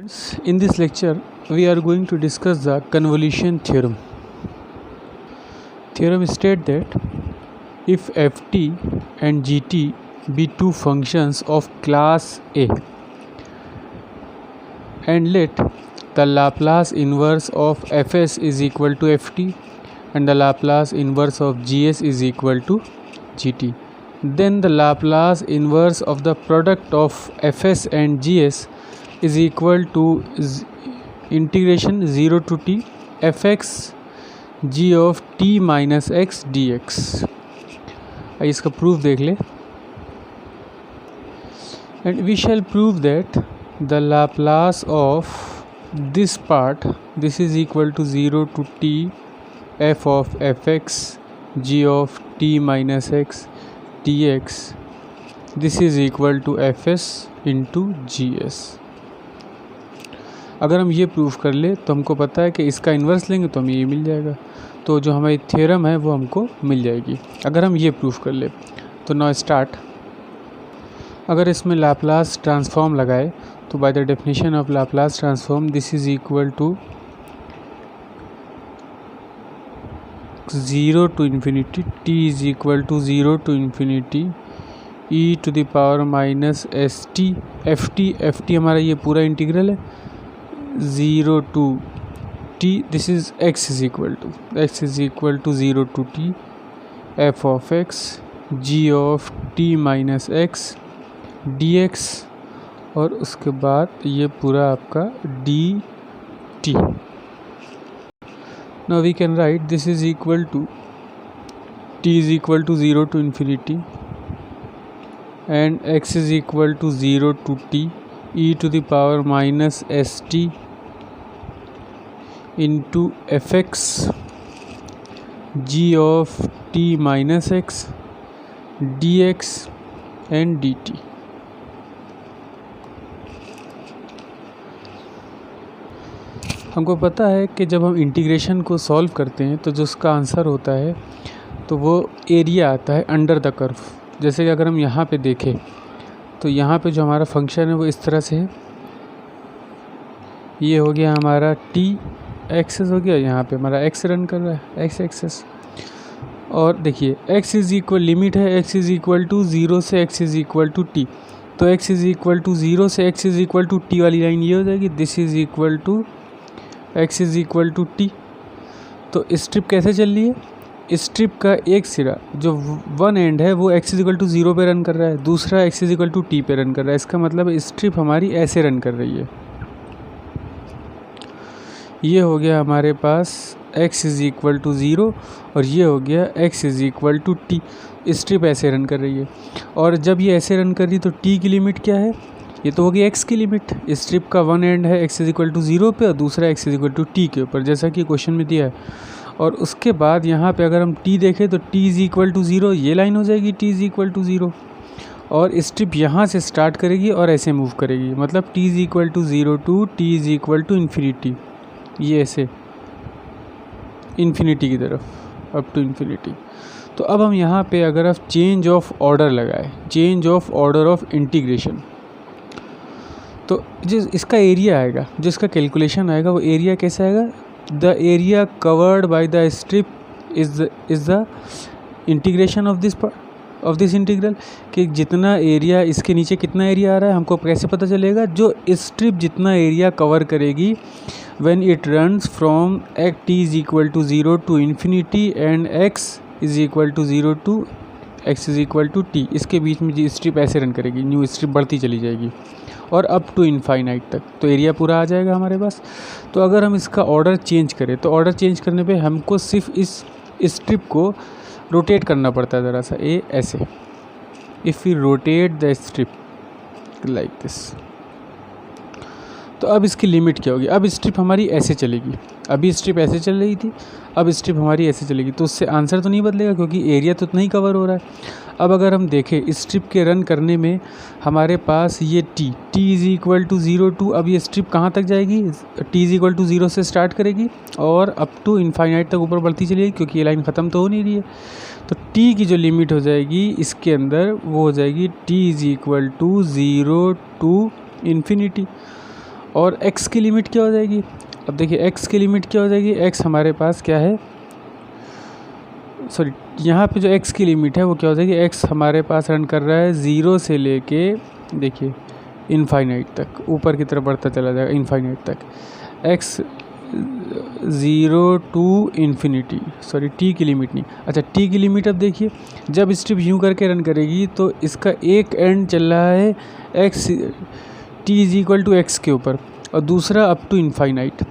In this lecture, we are going to discuss the convolution theorem. Theorem states that if ft and gt be two functions of class A, and let the Laplace inverse of fs is equal to ft and the Laplace inverse of gs is equal to gt, then the Laplace inverse of the product of fs and gs is equal to integration 0 to t fx g of t minus x dx. आइए इसका proof देख ले. And we shall prove that the Laplace of this part, this is equal to 0 to t f of fx g of t minus x dx, this is equal to fs into gs. अगर हम ये proof कर ले तो हमको पता है कि इसका इन्वर्स लेंगे तो हमें ये मिल जाएगा, तो जो हमारी थ्योरम है वो हमको मिल जाएगी अगर हम ये प्रूफ कर ले. तो नाउ स्टार्ट. अगर इसमें लाप्लास ट्रांसफॉर्म लगाए तो by the definition of Laplace transform this is equal to 0 to infinity t is equal to 0 to infinity e to the power minus st ft हमारा ये पूरा इंटीग्रल है 0 to t, this is x is equal to 0 to t f of x g of t minus x dx, और उसके बाद ये पूरा आपका dt. Now we can write this is equal to t is equal to 0 to infinity and x is equal to 0 to t e to the power minus st into fx g of t minus x dx and dt. हमको पता है कि जब हम integration को solve करते हैं तो जो उसका आंसर होता है तो वो एरिया आता है अंडर द कर्व. जैसे कि अगर हम यहाँ पे देखें तो यहाँ पे जो हमारा फंक्शन है वो इस तरह से है. ये हो गया हमारा t एक्सेस हो गया, यहाँ पे हमारा x रन कर रहा है x एक्सेस, और देखिए x इज़ इक्वल लिमिट है x इज़ इक्वल टू 0 से x is equal to t, तो x इज़ इक्वल टू 0 से x is equal to t वाली लाइन ये हो जाएगी this is equal to x is equal to t. तो strip कैसे चल रही है, स्ट्रिप का एक सिरा जो वन एंड है वो x इज़ इक्वल टू 0 पे रन कर रहा है, दूसरा x is equal to t पे रन कर रहा है. इसका मतलब स्ट्रिप हमारी ऐसे रन कर रही है. ये हो गया हमारे पास x इज़ इक्वल टू 0 और ये हो गया x is equal to t. Strip ऐसे रन कर रही है, और जब ये ऐसे रन कर रही है तो t की लिमिट क्या है, ये तो होगी x की लिमिट. स्ट्रिप का वन एंड है x इज़ इक्वल टू 0 पे और दूसरा x is equal to t के ऊपर, जैसा कि क्वेश्चन में दिया है. और उसके बाद यहाँ पे अगर हम t देखें तो t इज़ इक्वल टू 0 ये लाइन हो जाएगी t इज़ इक्वल टू 0, और स्ट्रिप यहाँ से स्टार्ट करेगी और ऐसे मूव करेगी, मतलब t is equal to 0 to t is equal to infinity, ये ऐसे इन्फिनिटी की तरफ अप टू इन्फिनिटी. तो अब हम यहाँ पे अगर आप चेंज ऑफ ऑर्डर लगाए, change of order of integration, तो जो इसका एरिया आएगा, जो इसका कैलकुलेशन आएगा वो एरिया कैसा आएगा, the area covered by the strip is the integration of this integral. कि जितना एरिया इसके नीचे कितना एरिया आ रहा है हमको कैसे पता चलेगा, जो स्ट्रिप जितना एरिया कवर करेगी when it runs from t is equal to 0 to infinity and x is equal to 0 to x is equal to t, इसके बीच में जो स्ट्रिप ऐसे रन करेगी, न्यू स्ट्रिप बढ़ती चली जाएगी और अप टू इनफाइनाइट तक, तो एरिया पूरा आ जाएगा हमारे पास. तो अगर हम इसका ऑर्डर चेंज करें तो ऑर्डर चेंज करने पे हमको सिर्फ इस स्ट्रिप को रोटेट करना पड़ता है ज़रा सा, ए ऐसे. If we rotate the strip like this, तो अब इसकी लिमिट क्या होगी, अब स्ट्रिप हमारी ऐसे चलेगी, अभी स्ट्रिप ऐसे चल रही थी, अब स्ट्रिप हमारी ऐसे चलेगी, तो उससे आंसर तो नहीं बदलेगा क्योंकि एरिया तो नहीं कवर हो रहा है. अब अगर हम देखें स्ट्रिप के रन करने में हमारे पास ये t is equal to 0 to, अब ये स्ट्रिप कहाँ तक जाएगी, t इज़ इक्वल टू 0 से स्टार्ट करेगी और अप टू इनफाइनाइट तक ऊपर बढ़ती चलेगी क्योंकि ये लाइन ख़त्म तो हो नहीं रही है. तो t की जो लिमिट हो जाएगी इसके अंदर वो हो जाएगी t is equal to 0 to infinity. और x की लिमिट क्या हो जाएगी, अब देखिए x की लिमिट क्या हो जाएगी, x हमारे पास क्या है, सॉरी यहाँ पे जो x की लिमिट है वो क्या हो जाएगी, x हमारे पास रन कर रहा है 0 से लेके देखिए इनफाइनाइट तक, ऊपर की तरफ बढ़ता चला जाएगा इनफाइनाइट तक, x 0 to infinity, sorry t की लिमिट नहीं, अच्छा t की लिमिट अब देखिए जब स्ट्रिप यूँ करके रन करेगी तो इसका एक एंड चल रहा है x t is equal to X के ऊपर और दूसरा अप टू इनफाइनाइट।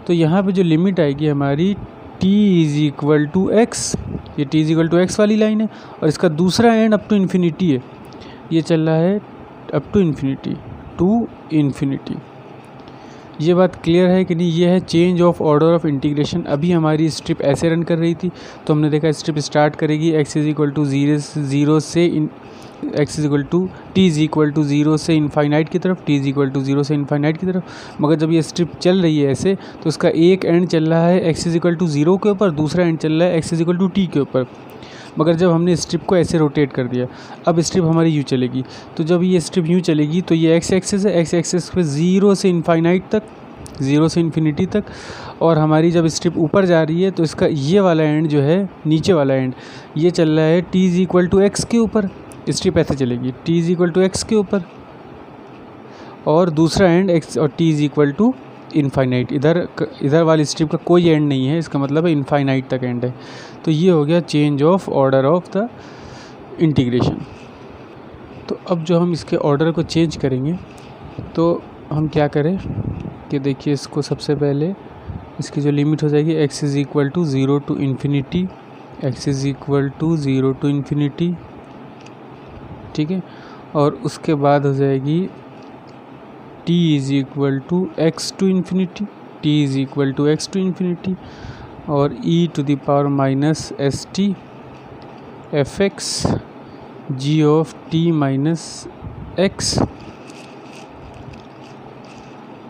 तो यहाँ पे जो लिमिट आएगी हमारी t is equal to X, ये t is equal to X वाली लाइन है और इसका दूसरा एंड अप टू इन्फिनिटी है, ये चल रहा है अप टू इन्फिनिटी। ये बात क्लियर है कि नहीं, ये है change of order of integration. अभी हमारी स्ट्रिप ऐसे रन कर रही थी तो हमने देखा स्ट्रिप स्टार्ट करेगी x is equal to zero से x is equal to t is equal to 0 से इनफाइनाइट की तरफ, t इज इक्वल टू 0 से इनफाइनाइट की तरफ, मगर जब ये स्ट्रिप चल रही है ऐसे तो उसका एक एंड चल रहा है x इज इक्वल टू 0 के ऊपर, दूसरा एंड चल रहा है x is equal to t के ऊपर। मगर जब हमने स्ट्रिप को ऐसे रोटेट कर दिया, अब स्ट्रिप हमारी यूँ चलेगी, तो जब ये स्ट्रिप यूँ चलेगी तो ये x एक्सिस है, x एक्सिस पे 0 से इनफाइनाइट तक, 0 से इन्फिनिटी तक, और हमारी जब स्ट्रिप ऊपर जा रही है तो इसका ये वाला एंड जो है, नीचे वाला एंड, ये चल रहा है t is equal to X के ऊपर, स्ट्रिप ऐसे चलेगी t is equal to X के ऊपर, और दूसरा एंड x और t is equal to infinite, इधर वाली स्ट्रिप का कोई एंड नहीं है, इसका मतलब है इनफाइनाइट तक एंड है। तो ये हो गया change of order of the integration. तो अब जो हम इसके ऑर्डर को चेंज करेंगे तो हम क्या करें कि देखिए इसको सबसे पहले इसकी जो लिमिट हो जाएगी x is equal to 0 to infinity, x is equal to 0 to infinity, ठीक है, और उसके बाद हो जाएगी t is equal to x to infinity, t is equal to x to infinity, और e to the power minus s t f x g of t minus x,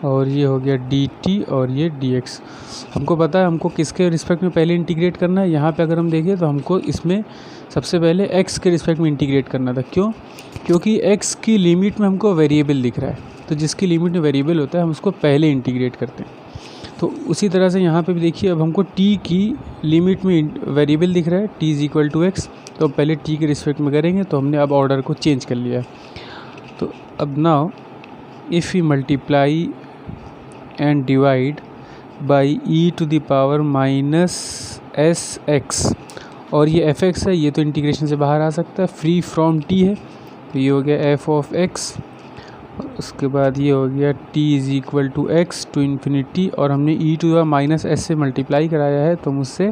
और ये हो गया dt और ये dx। हमको पता है हमको किसके रिस्पेक्ट में पहले इंटीग्रेट करना है। यहाँ पे अगर हम देखें तो हमको इसमें सबसे पहले x के रिस्पेक्ट में इंटीग्रेट करना था। क्यों? क्योंकि x की लिमिट में हमको वेरिएबल दिख रहा है, तो जिसकी लिमिट में वेरिएबल होता है हम उसको पहले इंटीग्रेट करते हैं। तो उसी तरह से यहाँ पे भी देखिए अब हमको t की लिमिट में वेरिएबल दिख रहा है, t is equal to x, तो अब पहले t के रिस्पेक्ट में करेंगे, तो हमने अब ऑर्डर को चेंज कर लिया। तो अब now if we multiply and divide by e to the power minus s x, और ये एफ एक्स है, ये तो इंटीग्रेशन से बाहर आ सकता है, फ्री फ्रॉम t है, तो ये हो गया एफ ऑफ एक्स, उसके बाद ये हो गया t is equal to x to infinity, और हमने e to the minus s से मल्टीप्लाई कराया है तो हम उससे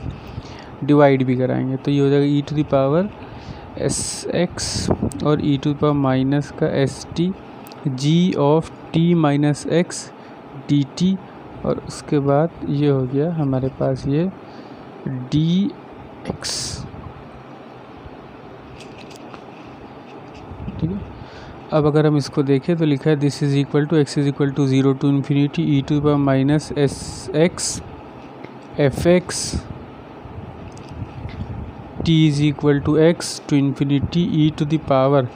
डिवाइड भी कराएंगे, तो ये हो जाएगा e to the power s x और e to the power minus का s t g of t minus x d t, और उसके बाद ये हो गया हमारे पास ये डी एक्स, ठीक है। अब अगर हम इसको देखें तो लिखा है this is equal to x is equal to 0 to infinity e to the power minus s x f x t is equal to x to infinity e to the power,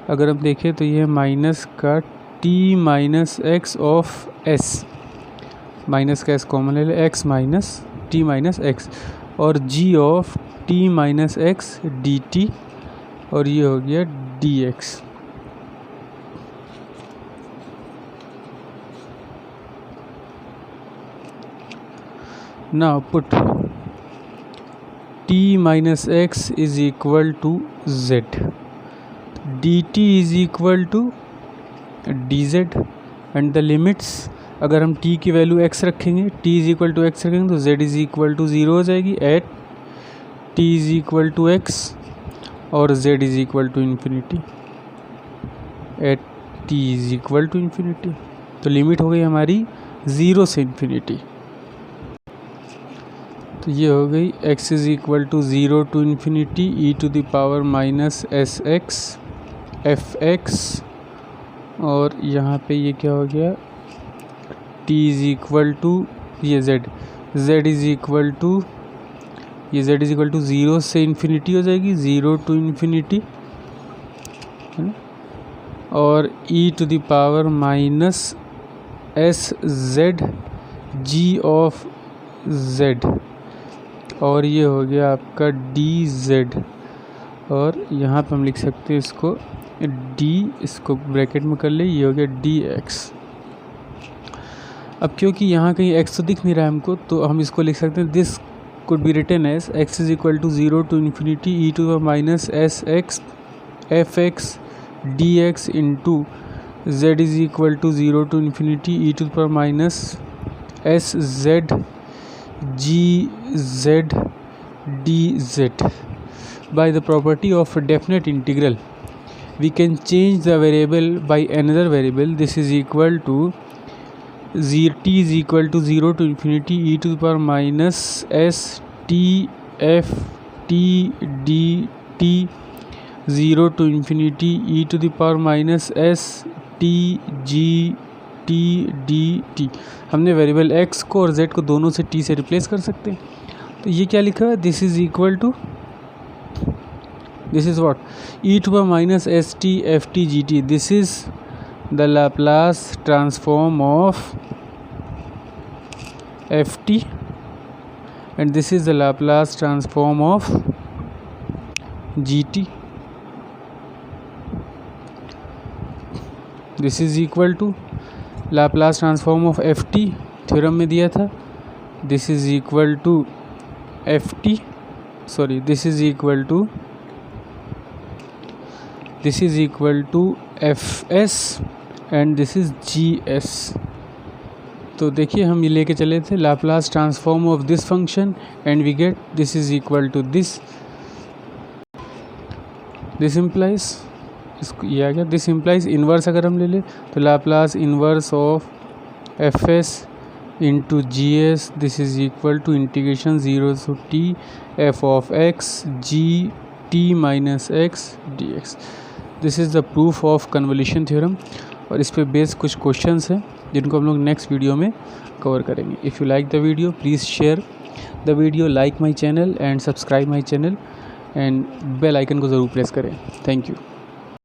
अगर हम देखें तो ये माइनस का t minus x of s, minus का s common ले ले, x minus t minus x, और g of t minus x d t, और ये हो गया D x. Now put t minus x is equal to z, dt is equal to dz, and the limits, अगर हम t की value x रखेंगे, t is equal to x रखेंगे तो z is equal to 0 हो जाएगी at t is equal to x, और z is equal to infinity at t is equal to infinity। तो लिमिट हो गई हमारी 0 से इन्फिनिटी, तो ये हो गई x is equal to 0 to infinity e to the power minus s x f x, और यहाँ पे ये क्या हो गया t इज़ इक्वल टू ये z इज़ इक्वल टू ये z इज़ इक्वल टू 0 से इन्फिनिटी हो जाएगी, 0 टू इन्फिनिटी, और e to the power minus s z g of z, और ये हो गया आपका डी जेड, और यहाँ पे हम लिख सकते हैं इसको डी, इसको ब्रैकेट में कर ले, ये हो गया डी एक्स। अब क्योंकि यहाँ कहीं एक्स तो दिख नहीं रहा है हमको, तो हम इसको लिख सकते हैं this could be written as x is equal to 0 to infinity e to the minus s x f x d x into z is equal to 0 to infinity e to the minus s z g z d z. By the property of a definite integral, we can change the variable by another variable. This is equal to t is equal to 0 to infinity e to the power minus s t f t d t 0 to infinity e to the power minus s t g t d t। हमने variable x को और z को दोनों से t से replace कर सकते हैं। तो ये क्या लिखा है, this is equal to, this is what, e to the minus st ft gt. This is the Laplace transform of ft and this is the Laplace transform of gt. This is equal to Laplace transform of ft, theorem में दिया था, this is equal to ft, sorry, this is equal to fs and this is gs। तो देखिए हम ये लेके चले थे Laplace transform of this function and we get this is equal to this implies, इसको ये आ गया, दिस इम्प्लाइज इन्वर्स अगर हम ले लें तो Laplace inverse of f s into g s, this is equal to integration 0 to t f of x g t minus x d x. This is the proof of convolution theorem, और इस पे based कुछ questions हैं जिनको हम लोग next video में cover करेंगे। If you like the video please share the video, like my channel and subscribe my channel and bell icon को ज़रूर प्रेस करें। Thank you.